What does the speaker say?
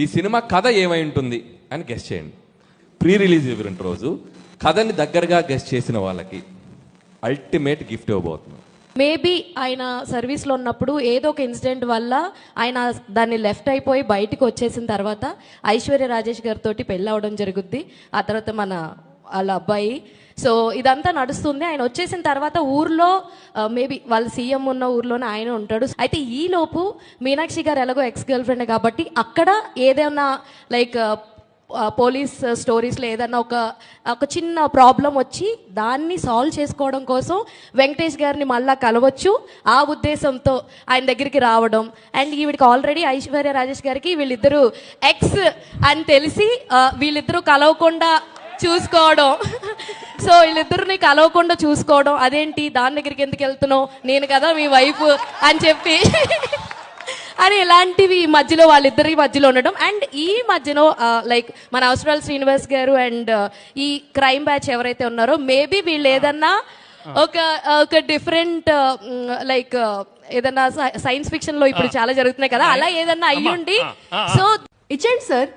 ఈ సినిమా కథ ఏమై ఉంటుంది అని గెస్ చేయండి. ప్రీ రిలీజ్ ఈవెంట్ రోజు కథని దగ్గరగా గెస్ చేసిన వాళ్ళకి అల్టిమేట్ గిఫ్ట్ ఇవ్వబోతున్నాం. మేబీ ఆయన సర్వీస్లో ఉన్నప్పుడు ఏదో ఒక ఇన్సిడెంట్ వల్ల ఆయన దాన్ని లెఫ్ట్ అయిపోయి బయటకు వచ్చేసిన తర్వాత ఐశ్వర్య రాజేష్ గారితో పెళ్ళి అవడం జరుగుద్ది. ఆ తర్వాత వాళ్ళ అబ్బాయి. సో ఇదంతా నడుస్తుంది. ఆయన వచ్చేసిన తర్వాత ఊర్లో మేబీ వాళ్ళ సీఎం ఉన్న ఊర్లోనే ఆయన ఉంటాడు. అయితే ఈలోపు మీనాక్షి గారు ఎలాగో ఎక్స్ గర్ల్ ఫ్రెండ్ కాబట్టి అక్కడ ఏదైనా లైక్ పోలీస్ స్టోరీస్లో ఏదన్నా ఒక చిన్న ప్రాబ్లం వచ్చి దాన్ని సాల్వ్ చేసుకోవడం కోసం వెంకటేష్ గారిని మళ్ళీ కలవచ్చు. ఆ ఉద్దేశంతో ఆయన దగ్గరికి రావడం. అండ్ ఈవిడికి ఆల్రెడీ ఐశ్వర్య రాజేష్ గారికి వీళ్ళిద్దరూ ఎక్స్ అని తెలిసి వీళ్ళిద్దరూ కలవకుండా చూసుకోవడం. సో వీళ్ళిద్దరిని కలవకుండా చూసుకోవడం. అదేంటి దాని దగ్గరికి ఎందుకు వెళ్తున్నావు, నేను కదా మీ వైఫ్ అని చెప్పి అని ఇలాంటివి మధ్యలో వాళ్ళిద్దరి మధ్యలో ఉండడం. అండ్ ఈ మధ్యలో లైక్ మన అవసరాలు శ్రీనివాస్ గారు అండ్ ఈ క్రైమ్ బ్యాచ్ ఎవరైతే ఉన్నారో మేబీ వీళ్ళు ఏదన్నా ఒక డిఫరెంట్ లైక్ ఏదన్నా సైన్స్ ఫిక్షన్ లో ఇప్పుడు చాలా జరుగుతున్నాయి కదా, అలా ఏదన్నా అయ్యుండి. సో ఇచ్చేయండి సార్.